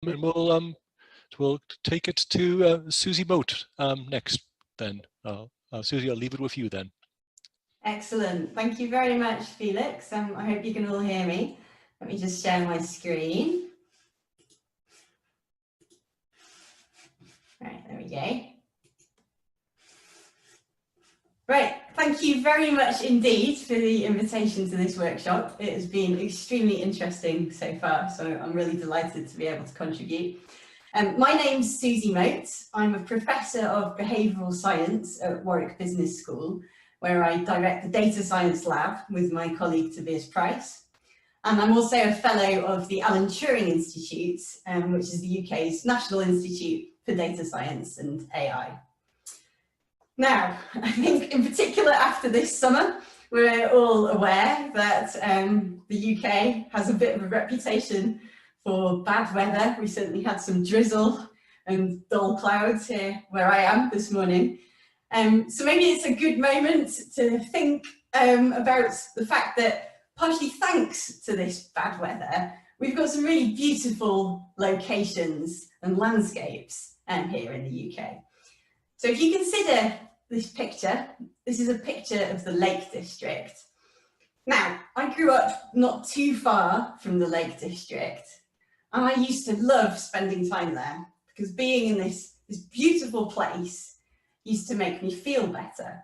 and we'll take it to Suzy Moat next then. Suzy, I'll leave it with you then. Excellent. Thank you very much, Felix. I hope you can all hear me. Let me just share my screen. Right, there we go. Right, thank you very much indeed for the invitation to this workshop. It has been extremely interesting so far, so I'm really delighted to be able to contribute. My name's Suzy Moat. I'm a Professor of Behavioural Science at Warwick Business School, where I direct the Data Science Lab with my colleague Tobias Price. And I'm also a Fellow of the Alan Turing Institute, which is the UK's National Institute for Data Science and AI. Now, I think in particular after this summer, we're all aware that the UK has a bit of a reputation for bad weather. We certainly had some drizzle and dull clouds here where I am this morning. So maybe it's a good moment to think about the fact that partially thanks to this bad weather, we've got some really beautiful locations and landscapes here in the UK. So if you consider this picture, this is a picture of the Lake District. Now, I grew up not too far from the Lake District, and I used to love spending time there because being in this beautiful place used to make me feel better.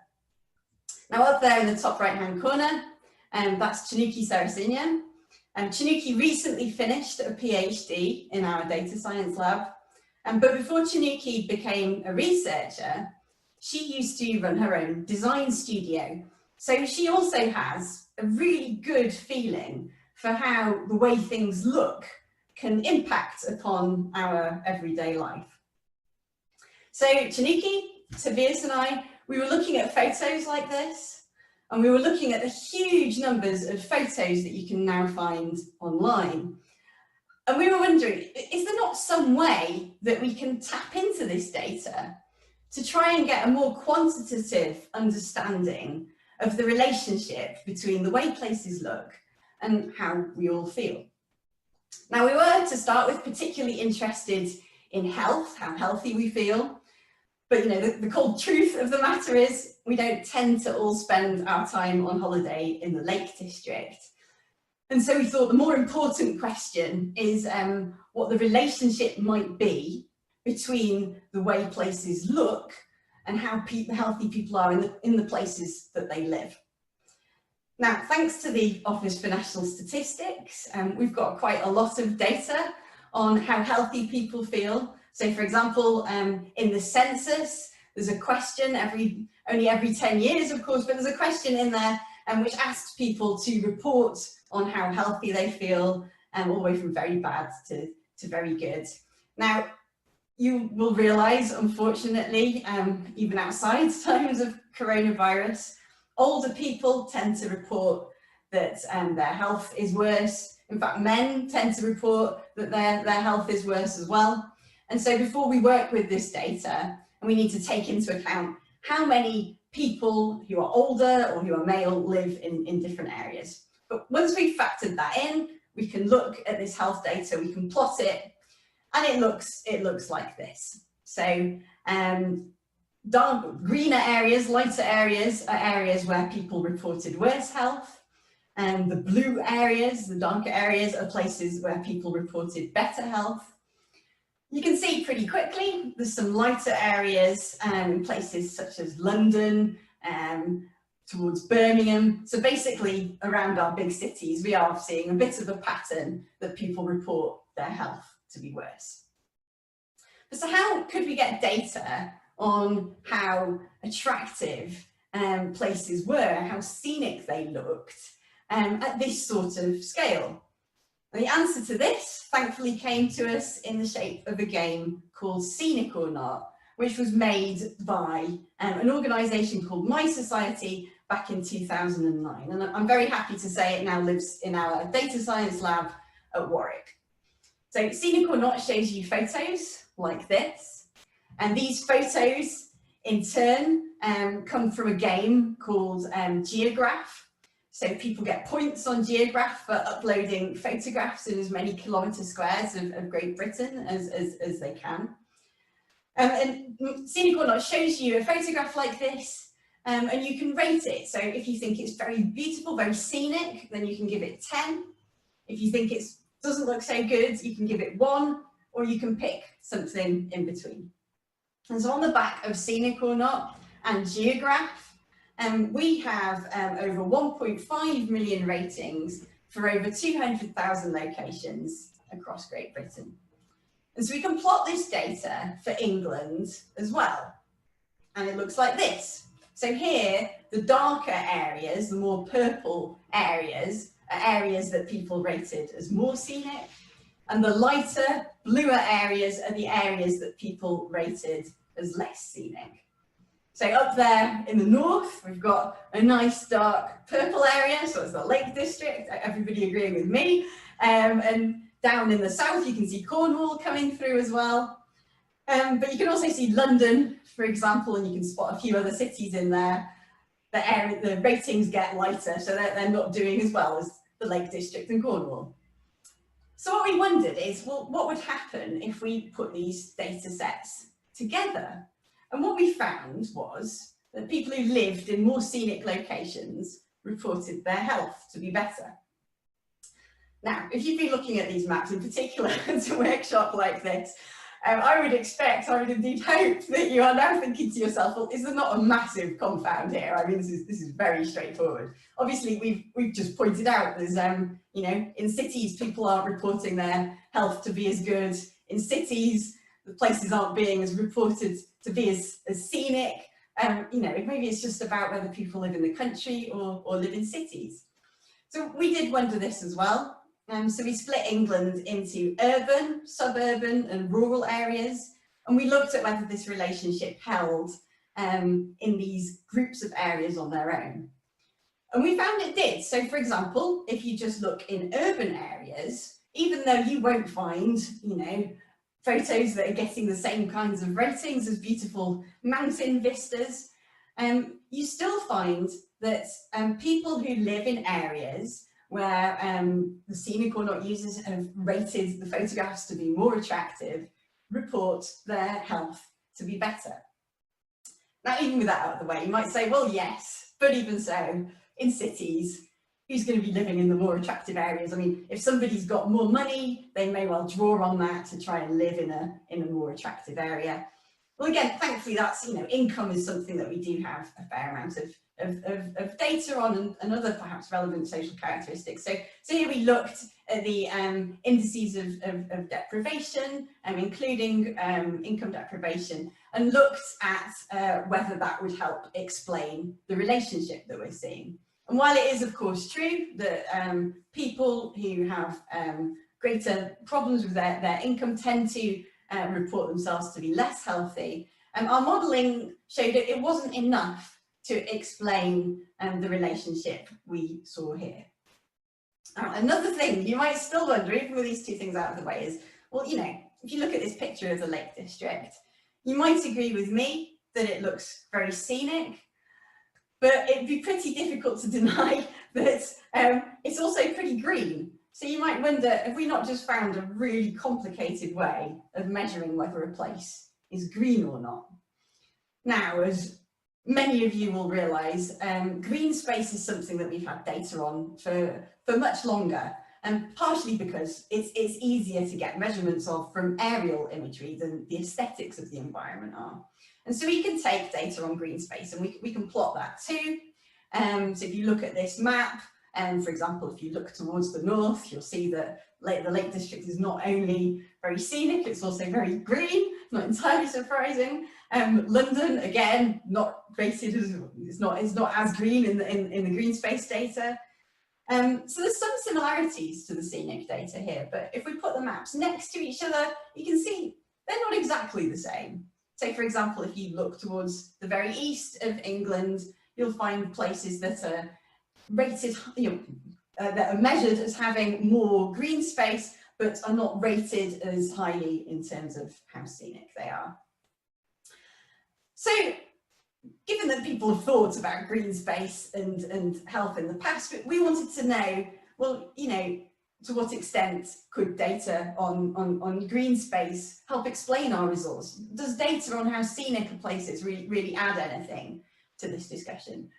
Now up there in the top right-hand corner, that's Chanuki Sarasinya. Chanuki recently finished a PhD in our data science lab. But before Chanuki became a researcher, she used to run her own design studio. So she also has a really good feeling for how the way things look can impact upon our everyday life. So Chanuki, Tobias and I, we were looking at photos like this, and we were looking at the huge numbers of photos that you can now find online. And we were wondering, is there not some way that we can tap into this data to try and get a more quantitative understanding of the relationship between the way places look and how we all feel? Now, we were, to start with, particularly interested in health, how healthy we feel. But, you know, the cold truth of the matter is we don't tend to all spend our time on holiday in the Lake District. And so we thought the more important question is what the relationship might be between the way places look and how healthy people are in the places that they live. Now, thanks to the Office for National Statistics, we've got quite a lot of data on how healthy people feel. So, for example, in the census, there's a question only every 10 years, of course, but there's a question in there which asks people to report on how healthy they feel, all the way from very bad to very good. Now, you will realise, unfortunately, even outside times of coronavirus, older people tend to report that their health is worse. In fact, men tend to report that their health is worse as well. And so before we work with this data, we need to take into account how many people who are older or who are male live in different areas. But once we've factored that in, we can look at this health data, we can plot it, and it looks like this. So dark greener areas, lighter areas are areas where people reported worse health. And the blue areas, the darker areas, are places where people reported better health. You can see pretty quickly there's some lighter areas in places such as London, towards Birmingham. So basically around our big cities, we are seeing a bit of a pattern that people report their health to be worse. So how could we get data on how attractive places were, how scenic they looked at this sort of scale? And the answer to this thankfully came to us in the shape of a game called Scenic or Not, which was made by an organisation called My Society back in 2009. And I'm very happy to say it now lives in our data science lab at Warwick. So Scenic or Not shows you photos like this. And these photos in turn come from a game called Geograph. So people get points on Geograph for uploading photographs in as many kilometre squares of Great Britain as they can. And Scenic or Not shows you a photograph like this, and you can rate it. So if you think it's very beautiful, very scenic, then you can give it 10. If you think it doesn't look so good, you can give it 1, or you can pick something in between. And so on the back of Scenic or Not and Geograph, we have over 1.5 million ratings for over 200,000 locations across Great Britain. And so we can plot this data for England as well. And it looks like this. So here, the darker areas, the more purple areas, are areas that people rated as more scenic. And the lighter, bluer areas are the areas that people rated as less scenic. So up there in the north, we've got a nice dark purple area, so it's the Lake District, everybody agreeing with me. And down in the south, you can see Cornwall coming through as well. But you can also see London, for example, and you can spot a few other cities in there. The ratings get lighter, so they're not doing as well as the Lake District and Cornwall. So what we wondered is, well, what would happen if we put these data sets together? And what we found was that people who lived in more scenic locations reported their health to be better. Now, if you've been looking at these maps, in particular at a workshop like this, I would indeed hope that you are now thinking to yourself, well, is there not a massive confound here? I mean, this is very straightforward. Obviously, we've just pointed out there's, you know, in cities, people aren't reporting their health to be as good. In cities, the places aren't being as reported to be as scenic. You know, maybe it's just about whether people live in the country or live in cities. So we did wonder this as well. So we split England into urban, suburban and rural areas, and we looked at whether this relationship held in these groups of areas on their own. And we found it did. So for example, if you just look in urban areas, even though you won't find, you know, photos that are getting the same kinds of ratings as beautiful mountain vistas, you still find that people who live in areas where the Scenic or Not users have rated the photographs to be more attractive, report their health to be better. Now, even with that out of the way, you might say, well, yes, but even so, in cities, who's going to be living in the more attractive areas? I mean, if somebody's got more money, they may well draw on that to try and live in a more attractive area. Well, again, thankfully, that's, you know, income is something that we do have a fair amount of data on, and other perhaps relevant social characteristics. So here we looked at the indices of deprivation, including income deprivation, and looked at whether that would help explain the relationship that we're seeing. And while it is of course true that people who have greater problems with their income tend to report themselves to be less healthy, our modelling showed that it wasn't enough to explain the relationship we saw here. Another thing you might still wonder, even with these two things out of the way, is, well, you know, if you look at this picture of the Lake District, you might agree with me that it looks very scenic, but it'd be pretty difficult to deny that it's also pretty green. So you might wonder, have we not just found a really complicated way of measuring whether a place is green or not? Now, as many of you will realise, green space is something that we've had data on for much longer, and partially because it's easier to get measurements of from aerial imagery than the aesthetics of the environment are. And so we can take data on green space and we can plot that too. So if you look at this map, for example, if you look towards the north, you'll see that the Lake District is not only very scenic, it's also very green, not entirely surprising. London, again, not rated as, it's not as green in the green space data. So there's some similarities to the scenic data here, but if we put the maps next to each other, you can see they're not exactly the same. So for example, if you look towards the very east of England, you'll find places that are rated, that are measured as having more green space, but are not rated as highly in terms of how scenic they are. So given that people have thought about green space and health in the past, but we wanted to know, well, you know, to what extent could data on green space help explain our results? Does data on how scenic a place is really add anything to this discussion?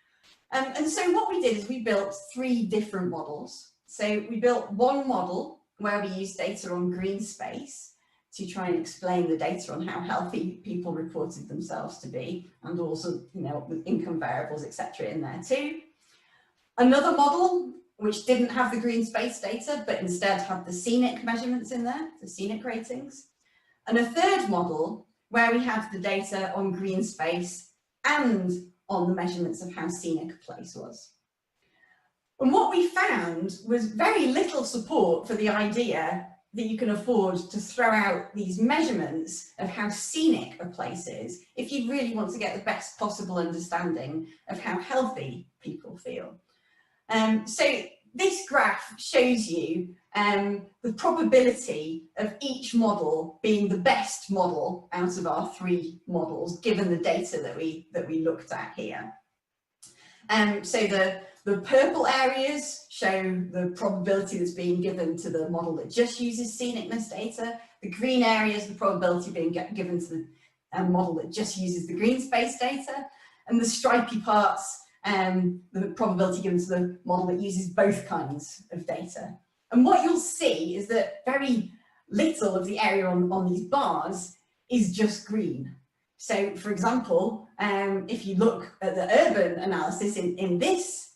And so what we did is we built 3 different models. So we built one model where we used data on green space to try and explain the data on how healthy people reported themselves to be, and also, you know, with income variables, etc. in there too. Another model which didn't have the green space data, but instead had the scenic measurements in there, the scenic ratings. And a third model where we had the data on green space and on the measurements of how scenic a place was. And what we found was very little support for the idea that you can afford to throw out these measurements of how scenic a place is if you really want to get the best possible understanding of how healthy people feel. So this graph shows you the probability of each model being the best model out of our 3 models, given the data that we looked at here. So the purple areas show the probability that's being given to the model that just uses scenicness data. The green areas, the probability being given to the model that just uses the green space data. And the stripy parts, the probability given to the model that uses both kinds of data. And what you'll see is that very little of the area on these bars is just green. So, for example, if you look at the urban analysis in this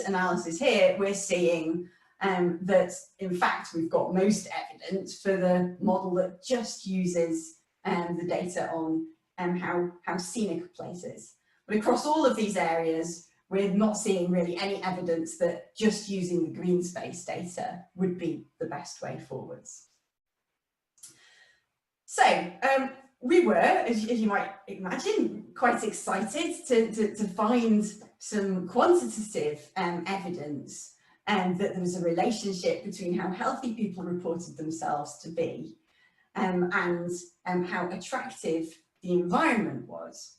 analysis here, we're seeing that, in fact, we've got most evidence for the model that just uses the data on how scenic a place is. But across all of these areas, we're not seeing really any evidence that just using the green space data would be the best way forwards. So we were, as you might imagine, quite excited to find some quantitative evidence that there was a relationship between how healthy people reported themselves to be and how attractive the environment was.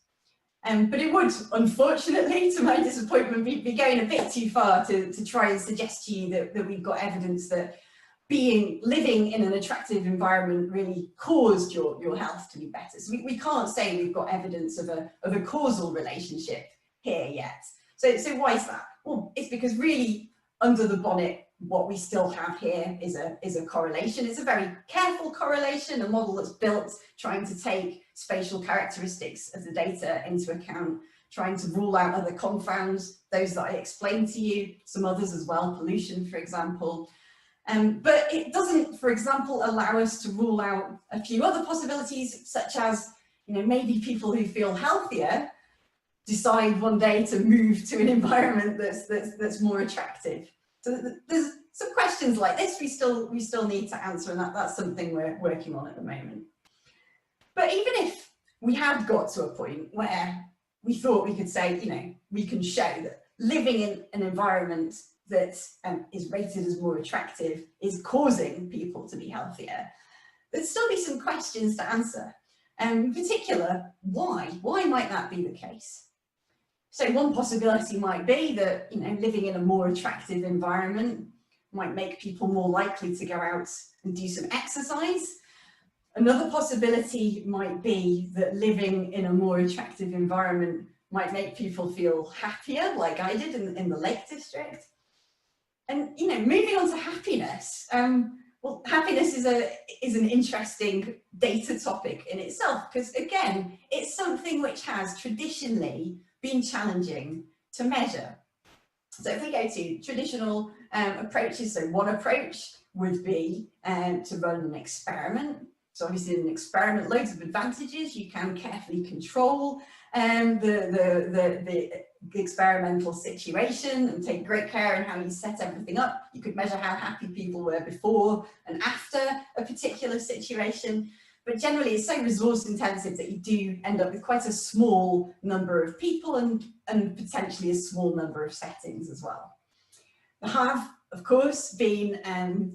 But it would, unfortunately, to my disappointment, be going a bit too far to try and suggest to you that we've got evidence that living in an attractive environment really caused your health to be better. So we can't say we've got evidence of a causal relationship here yet. So why is that? Well, it's because really under the bonnet, what we still have here is a correlation. It's a very careful correlation, a model that's built trying to take spatial characteristics of the data into account, trying to rule out other confounds, those that I explained to you, some others as well, pollution, for example. But it doesn't, for example, allow us to rule out a few other possibilities, such as, you know, maybe people who feel healthier decide one day to move to an environment that's more attractive. So there's some questions like this we still need to answer, and that's something we're working on at the moment. But even if we had got to a point where we thought we could say, you know, we can show that living in an environment that is rated as more attractive is causing people to be healthier, there'd still be some questions to answer. In particular, why? Why might that be the case? So one possibility might be that, you know, living in a more attractive environment might make people more likely to go out and do some exercise. Another possibility might be that living in a more attractive environment might make people feel happier, like I did in the Lake District. And, you know, moving on to happiness, well, happiness is an interesting data topic in itself, because again, it's something which has traditionally been challenging to measure. So if we go to traditional approaches, so one approach would be to run an experiment. So obviously in an experiment, loads of advantages. You can carefully control the experimental situation and take great care in how you set everything up. You could measure how happy people were before and after a particular situation. But generally it's so resource intensive that you do end up with quite a small number of people and potentially a small number of settings as well. There have, of course, been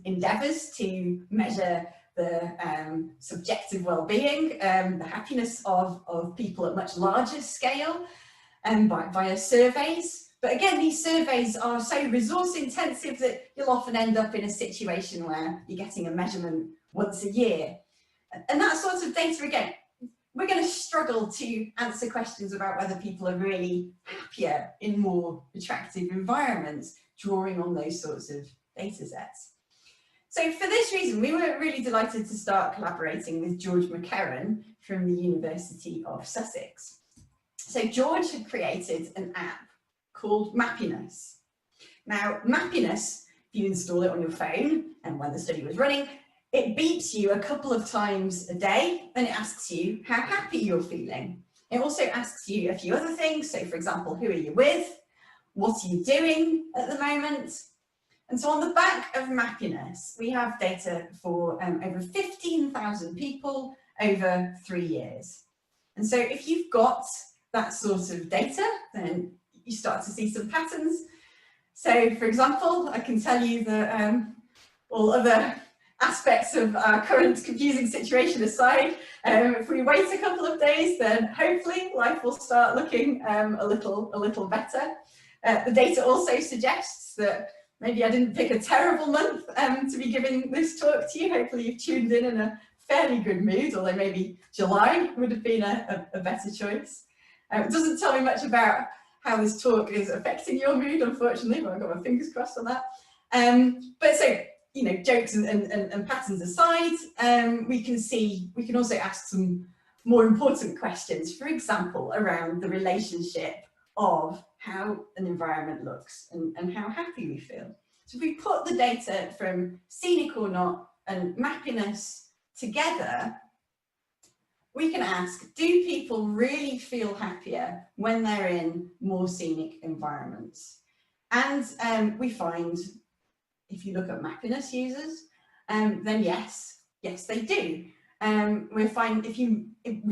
endeavours to measure the subjective well-being, the happiness of people at much larger scale, via surveys. But again, these surveys are so resource intensive that you'll often end up in a situation where you're getting a measurement once a year. And that sort of data, again, we're going to struggle to answer questions about whether people are really happier in more attractive environments, drawing on those sorts of data sets. So for this reason, we were really delighted to start collaborating with George McCarran from the University of Sussex. So George had created an app called Mappiness. Now, Mappiness, if you install it on your phone, and when the study was running, it beeps you a couple of times a day and it asks you how happy you're feeling. It also asks you a few other things. So for example, who are you with? What are you doing at the moment? And so on the back of Mappiness, we have data for over 15,000 people over 3 years. And so if you've got that sort of data, then you start to see some patterns. So for example, I can tell you that all other aspects of our current confusing situation aside, if we wait a couple of days, then hopefully life will start looking a little better. The data also suggests that maybe I didn't pick a terrible month to be giving this talk to you. Hopefully you've tuned in a fairly good mood, although maybe July would have been a better choice. It doesn't tell me much about how this talk is affecting your mood, unfortunately, but I've got my fingers crossed on that. But so, you know, jokes and patterns aside, we can also ask some more important questions, for example, around the relationship of how an environment looks and how happy we feel. So if we put the data from Scenic or Not and Mappiness together, we can ask, do people really feel happier when they're in more scenic environments? And we find, if you look at Mappiness users, then yes, they do. We find if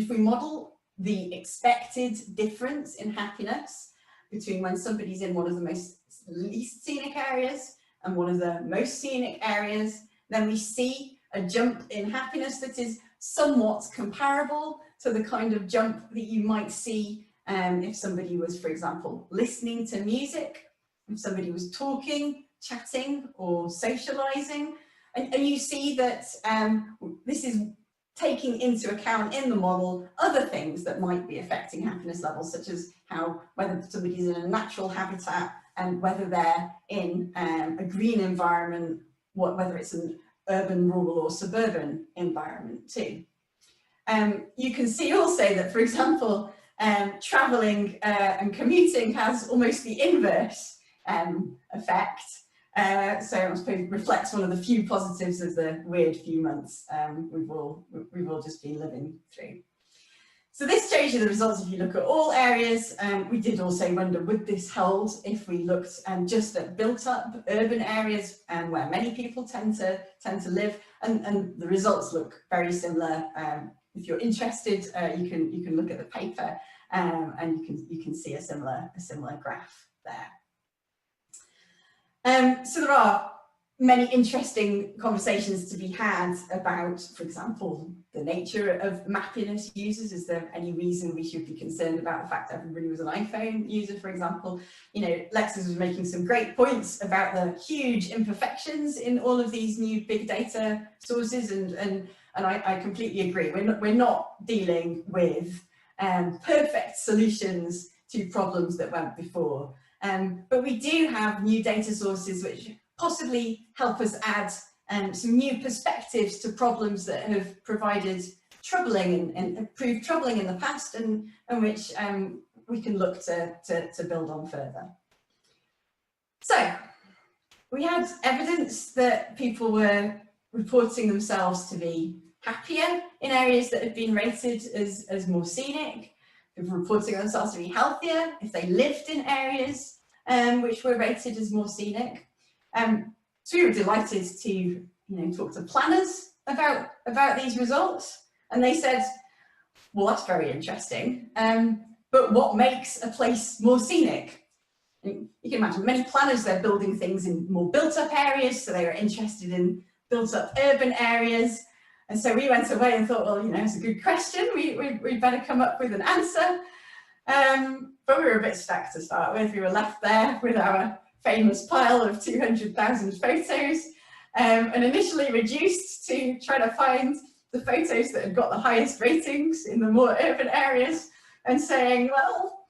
we model the expected difference in happiness between when somebody's in one of the least scenic areas and one of the most scenic areas, then we see a jump in happiness that is somewhat comparable to the kind of jump that you might see if somebody was, for example, listening to music, if somebody was talking, chatting or socializing. And you see that this is taking into account in the model other things that might be affecting happiness levels, such as whether somebody's in a natural habitat and whether they're in a green environment, whether it's an urban, rural or suburban environment too. You can see also that, for example, travelling and commuting has almost the inverse effect. So I suppose reflects one of the few positives of the weird few months we've all just been living through. So this shows you the results if you look at all areas. We did also wonder, would this hold if we looked just at built-up urban areas where many people tend to live, and the results look very similar. If you're interested, you can look at the paper and you can see a similar graph there. So there are many interesting conversations to be had about, for example, the nature of Mappiness users. Is there any reason we should be concerned about the fact that everybody was an iPhone user, for example? You know, Lexis was making some great points about the huge imperfections in all of these new big data sources, and I completely agree. We're not dealing with perfect solutions to problems that went before. But we do have new data sources which possibly help us add some new perspectives to problems that have provided troubling and proved troubling in the past, and which we can look to build on further. So we had evidence that people were reporting themselves to be happier in areas that had been rated as more scenic. People reporting themselves to be healthier if they lived in areas which were rated as more scenic. So we were delighted to talk to planners about these results, and they said, well, that's very interesting, but what makes a place more scenic? And you can imagine many planners, they're building things in more built up areas, so they were interested in built up urban areas. And so we went away and thought, well, you know, it's a good question. We better come up with an answer. But we were a bit stuck to start with. We were left there with our famous pile of 200,000 photos, and initially reduced to try to find the photos that had got the highest ratings in the more urban areas, and saying, well,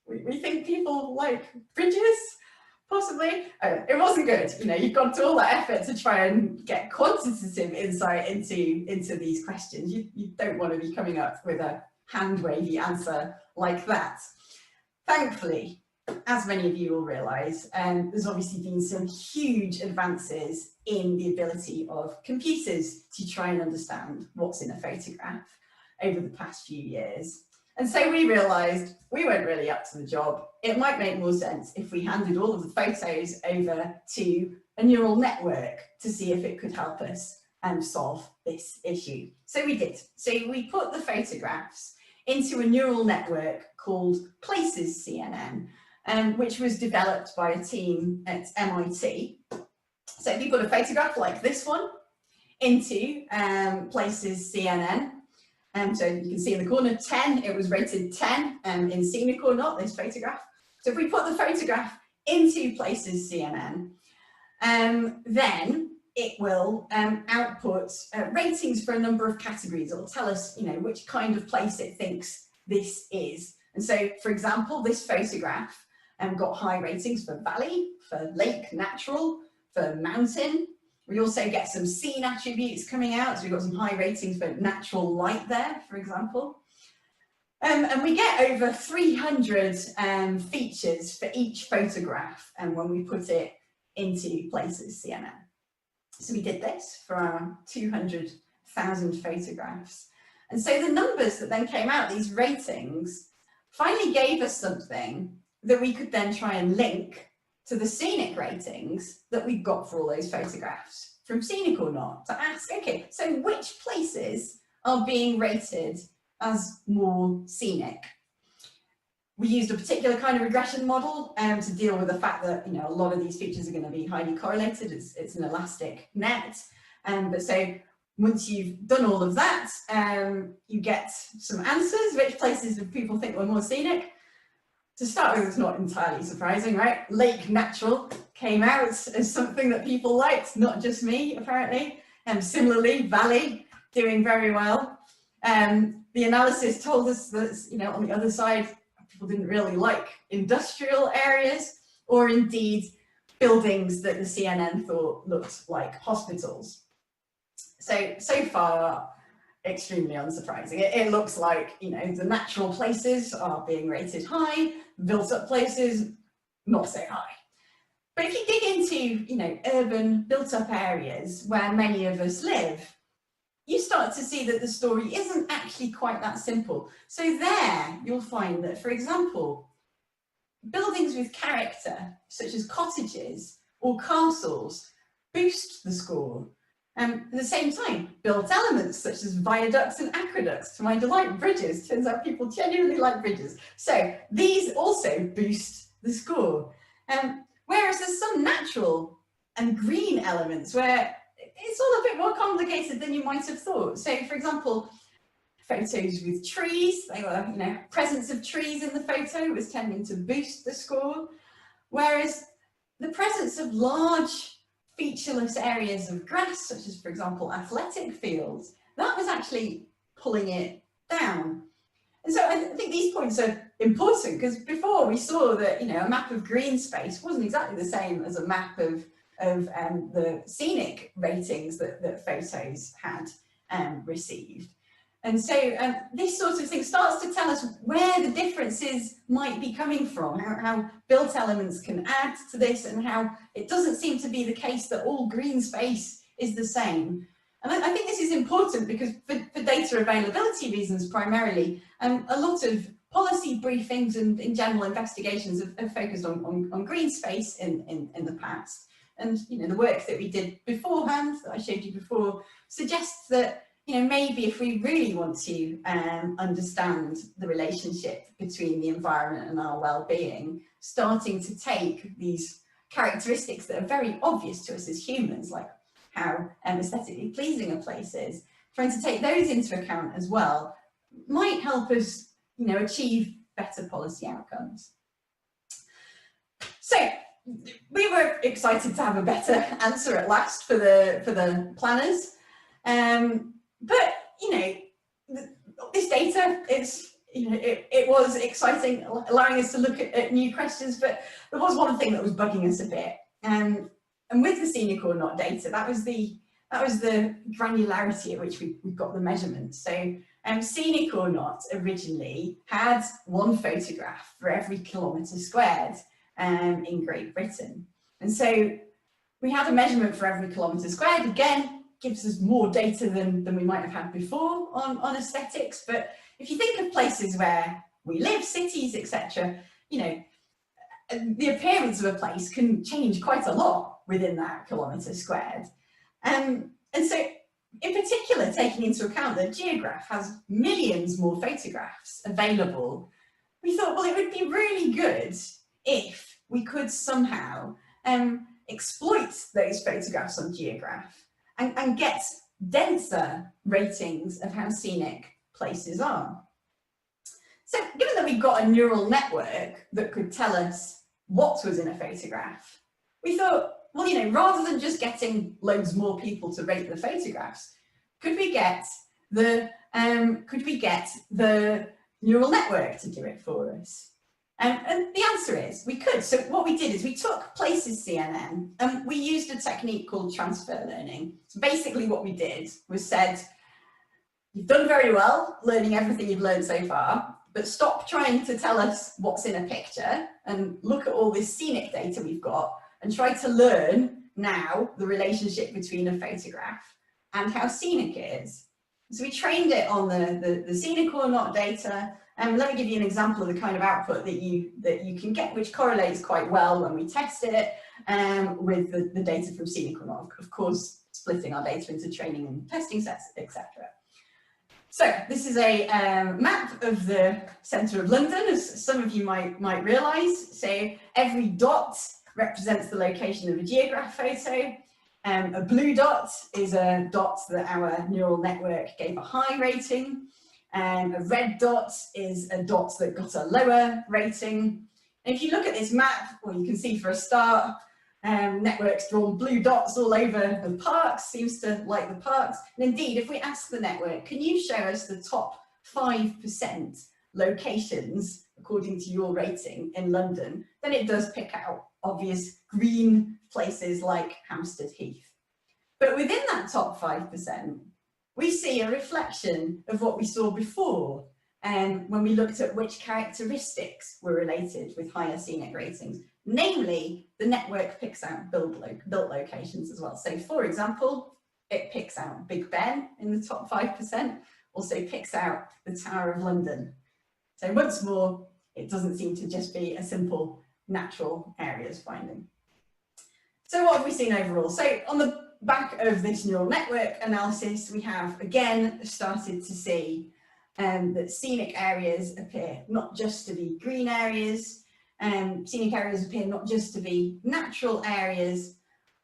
we think people like bridges, possibly. It wasn't good. You know, you've gone to all that effort to try and get quantitative insight into these questions. You don't want to be coming up with a hand-wavy answer like that. Thankfully, as many of you will realise, there's obviously been some huge advances in the ability of computers to try and understand what's in a photograph over the past few years. And so we realised we weren't really up to the job. It might make more sense if we handed all of the photos over to a neural network to see if it could help us solve this issue. So we did. So we put the photographs into a neural network called Places CNN, which was developed by a team at MIT. So if you put a photograph like this one into Places CNN, so you can see in the corner 10, it was rated 10 in scenic or not, this photograph. So if we put the photograph into Places CNN, then it will output ratings for a number of categories. It will tell us, you know, which kind of place it thinks this is. And so, for example, this photograph got high ratings for valley, for lake natural, for mountain. We also get some scene attributes coming out. So we've got some high ratings for natural light there, for example. And we get over 300 features for each photograph when we put it into Places CNN. So we did this for our 200,000 photographs. And so the numbers that then came out, these ratings, finally gave us something that we could then try and link to the scenic ratings that we got for all those photographs, from scenic or not, to ask, okay, so which places are being rated as more scenic? We used a particular kind of regression model to deal with the fact that, you know, a lot of these features are going to be highly correlated. It's an elastic net. But so once you've done all of that, you get some answers. Which places do people think were more scenic? To start with, it's not entirely surprising, right? Lake natural came out as something that people liked, not just me, apparently. And similarly, valley doing very well. The analysis told us that, you know, on the other side, people didn't really like industrial areas, or indeed buildings that the CNN thought looked like hospitals. So far, extremely unsurprising. It looks like, you know, the natural places are being rated high, built up places not so high. But if you dig into, you know, urban built up areas where many of us live, you start to see that the story isn't actually quite that simple. So there you'll find that, for example, buildings with character, such as cottages or castles, boost the score. At the same time, built elements such as viaducts and aqueducts, to my delight, bridges. Turns out people genuinely like bridges. So these also boost the score. Whereas there's some natural and green elements where it's all a bit more complicated than you might have thought. So, for example, photos with trees, they were, you know, presence of trees in the photo was tending to boost the score, whereas the presence of large featureless areas of grass, such as, for example, athletic fields, that was actually pulling it down. And so I think these points are important, because before we saw that, you know, a map of green space wasn't exactly the same as a map of the scenic ratings that photos had received. And so this sort of thing starts to tell us where the differences might be coming from, how built elements can add to this, and how it doesn't seem to be the case that all green space is the same. And I think this is important because for data availability reasons primarily, a lot of policy briefings and in general investigations have focused on green space in the past. And, you know, the work that we did beforehand, that I showed you before, suggests that, you know, maybe if we really want to understand the relationship between the environment and our well-being, starting to take these characteristics that are very obvious to us as humans, like how aesthetically pleasing a place is, trying to take those into account as well might help us, achieve better policy outcomes. So we were excited to have a better answer at last for the planners, but this data is it was exciting, allowing us to look at new questions. But there was one thing that was bugging us a bit, and with the scenic or not data, that was the granularity at which we got the measurements. So scenic or not originally had one photograph for every kilometre squared in Great Britain. And so we had a measurement for every kilometre squared. Again, gives us more data than we might have had before on aesthetics. But if you think of places where we live, cities, etc., the appearance of a place can change quite a lot within that kilometre squared. And so in particular, taking into account that Geograph has millions more photographs available, we thought, well, it would be really good if we could somehow exploit those photographs on Geograph and get denser ratings of how scenic places are. So given that we've got a neural network that could tell us what was in a photograph, we thought, well, rather than just getting loads more people to rate the photographs, could we get the neural network to do it for us? And the answer is we could. So what we did is we took Places CNN and we used a technique called transfer learning. So basically what we did was said, you've done very well learning everything you've learned so far, but stop trying to tell us what's in a picture and look at all this scenic data we've got and try to learn now the relationship between a photograph and how scenic it is. So we trained it on the scenic or not data. And let me give you an example of the kind of output that you can get, which correlates quite well when we test it with the data from scenic or not. Of course, splitting our data into training and testing sets, etc. So this is a map of the centre of London, as some of you might realise. So every dot represents the location of a Geograph photo. A blue dot is a dot that our neural network gave a high rating. A red dot is a dot that got a lower rating. And if you look at this map, well, you can see for a start, network's drawn blue dots all over the parks, seems to like the parks. And indeed, if we ask the network, can you show us the top 5% locations according to your rating in London, then it does pick out obvious green places like Hampstead Heath. But within that top 5%, we see a reflection of what we saw before when we looked at which characteristics were related with higher scenic ratings. Namely, the network picks out built locations as well. So for example, it picks out Big Ben in the top 5%, also picks out the Tower of London. So once more, it doesn't seem to just be a simple natural areas finding. So what have we seen overall? So on the back of this neural network analysis, we have again started to see that scenic areas appear not just to be green areas, scenic areas appear not just to be natural areas,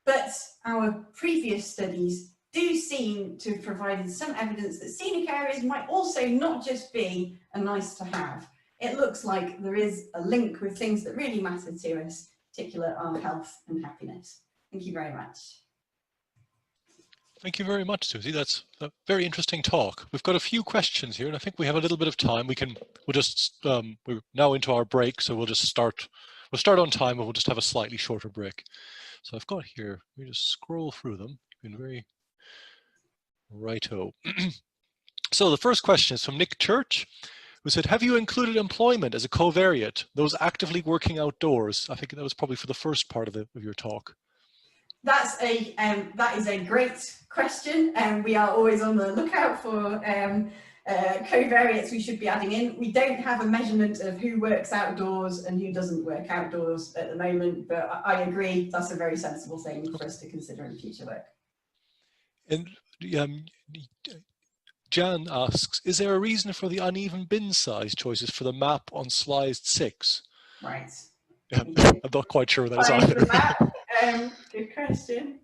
but our previous studies do seem to have provided some evidence that scenic areas might also not just be a nice to have. It looks like there is a link with things that really matter to us, in particular our health and happiness. Thank you very much. Thank you very much, Suzy. That's a very interesting talk. We've got a few questions here, and I think we have a little bit of time. We're now into our break, so we'll start on time, and we'll just have a slightly shorter break. So I've got here, we just scroll through them. Been very righto. So the first question is from Nick Church, who said, have you included employment as a covariate, those actively working outdoors? I think that was probably for the first part of your talk. That is a great question, and we are always on the lookout for covariates we should be adding in. We don't have a measurement of who works outdoors and who doesn't work outdoors at the moment, but I agree that's a very sensible thing for us to consider in future work. And Jan asks, is there a reason for the uneven bin size choices for the map on slide 6? Right. I'm not quite sure what that is either. Good question.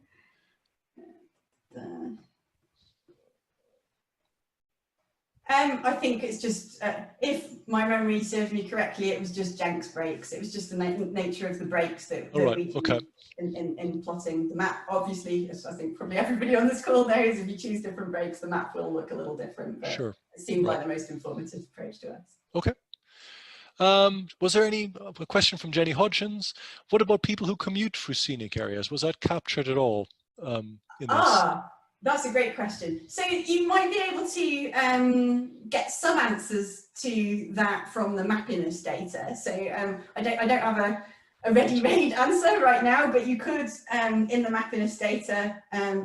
I think it's just, if my memory serves me correctly, it was just Jenks breaks. It was just the nature of the breaks that we use in plotting the map. Obviously, as I think probably everybody on this call knows, if you choose different breaks, the map will look a little different, but Sure. It seemed like the most informative approach to us. Okay. Was there a question from Jenny Hodgins? What about people who commute through scenic areas? Was that captured at all in this? That's a great question. So you might be able to get some answers to that from the mappiness data. So I don't have a ready-made answer right now, but you could in the mappiness data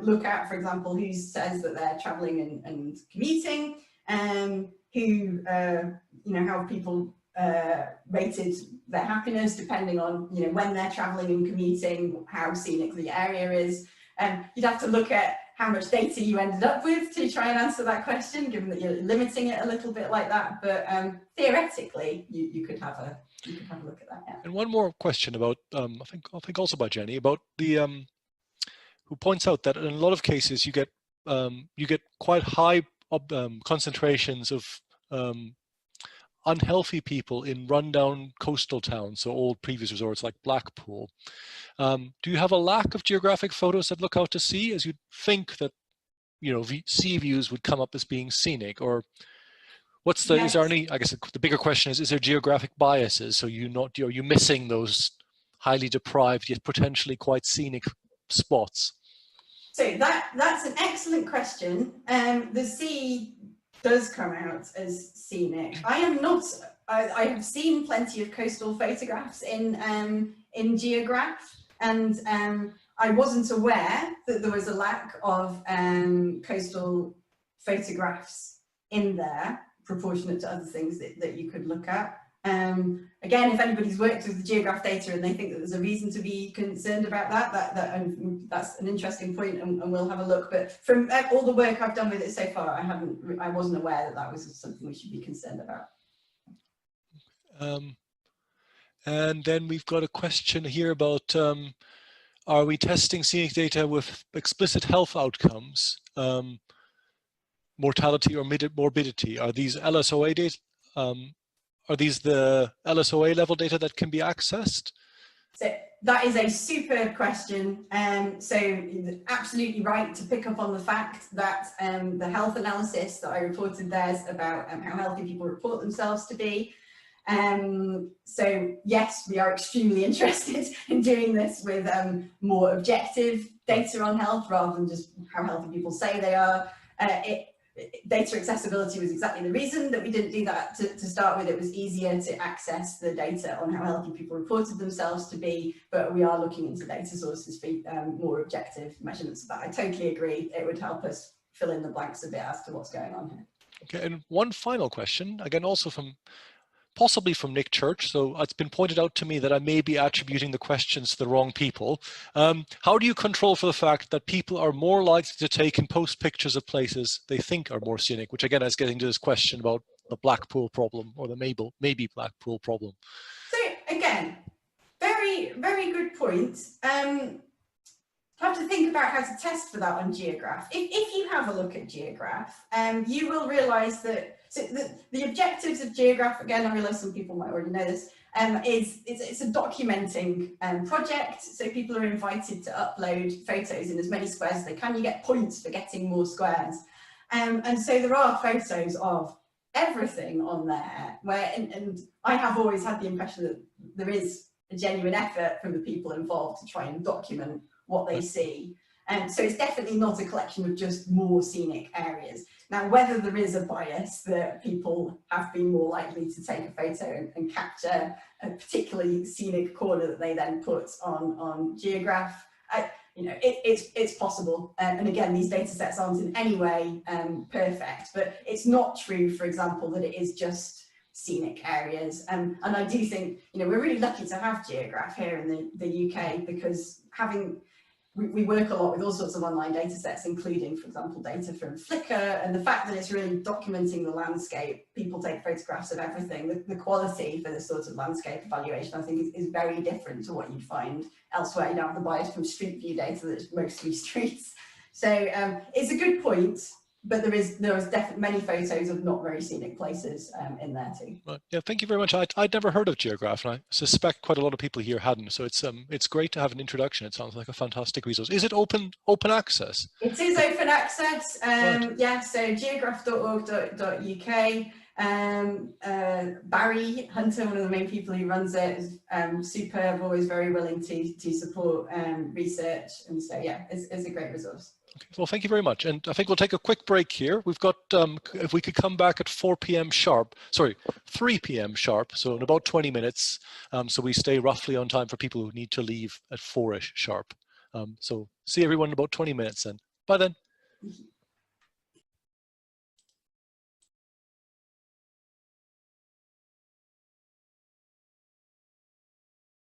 look at, for example, who says that they're traveling and commuting, who how people rated their happiness depending on when they're traveling and commuting, how scenic the area is. You'd have to look at how much data you ended up with to try and answer that question, given that you're limiting it a little bit like that. But theoretically, you could have a look at that. Yeah. And one more question about I think also by Jenny about the who points out that in a lot of cases you get quite high concentrations of unhealthy people in rundown coastal towns, so old previous resorts like Blackpool. Do you have a lack of geographic photos that look out to sea, as you'd think that sea views would come up as being scenic? Or what's the Is there any, I guess the bigger question is there geographic biases? So are you missing those highly deprived yet potentially quite scenic spots? So that's an excellent question. The sea does come out as scenic. I have seen plenty of coastal photographs in Geograph, and I wasn't aware that there was a lack of coastal photographs in there, proportionate to other things that you could look at. Again, if anybody's worked with the Geograph data and they think that there's a reason to be concerned about that's an interesting point, and we'll have a look. But from all the work I've done with it so far, I wasn't aware that was something we should be concerned about. And then we've got a question here about are we testing scenic data with explicit health outcomes, mortality or morbidity? Are these LSOA data? Are these the LSOA level data that can be accessed? So that is a super question. So you're absolutely right to pick up on the fact that the health analysis that I reported there is about how healthy people report themselves to be. So yes, we are extremely interested in doing this with more objective data on health rather than just how healthy people say they are. Data accessibility was exactly the reason that we didn't do that to start with. It was easier to access the data on how healthy people reported themselves to be, but we are looking into data sources for more objective measurements of that. I totally agree. It would help us fill in the blanks a bit as to what's going on here. Okay, and one final question, again, also possibly from Nick Church. So it's been pointed out to me that I may be attributing the questions to the wrong people. How do you control for the fact that people are more likely to take and post pictures of places they think are more scenic, which again is getting to this question about the Blackpool problem or the maybe Blackpool problem? So again, very, very good point. Have to think about how to test for that on Geograph. If you have a look at Geograph, you will realise that the objectives of Geograph, again, I realise some people might already know this, it's a documenting project. So people are invited to upload photos in as many squares as they can. You get points for getting more squares. And so there are photos of everything on there, and I have always had the impression that there is a genuine effort from the people involved to try and document what they see. So it's definitely not a collection of just more scenic areas. Now, whether there is a bias that people have been more likely to take a photo and capture a particularly scenic corner that they then put on Geograph, it's possible. And again, these data sets aren't in any way perfect, but it's not true, for example, that it is just scenic areas. And I do think, we're really lucky to have Geograph here in the UK, because we work a lot with all sorts of online data sets, including, for example, data from Flickr, and the fact that it's really documenting the landscape. People take photographs of everything. The quality for this sort of landscape evaluation, I think, is very different to what you'd find elsewhere. You don't have the bias from Street View data that's mostly streets. So it's a good point, but there is definitely many photos of not very scenic places in there too. Right. Yeah, thank you very much. I'd never heard of Geograph, and I suspect quite a lot of people here hadn't. So it's great to have an introduction. It sounds like a fantastic resource. Is it open access? It is open access. Right. Yeah, so geograph.org.uk. Barry Hunter, one of the main people who runs it, is superb, always very willing to support research, and so yeah, it's a great resource. Okay. Well, thank you very much. And I think we'll take a quick break here. We've got, if we could come back at 4 p.m. sharp, sorry, 3 p.m. sharp, so in about 20 minutes. So we stay roughly on time for people who need to leave at 4-ish sharp. So see everyone in about 20 minutes then. Bye then.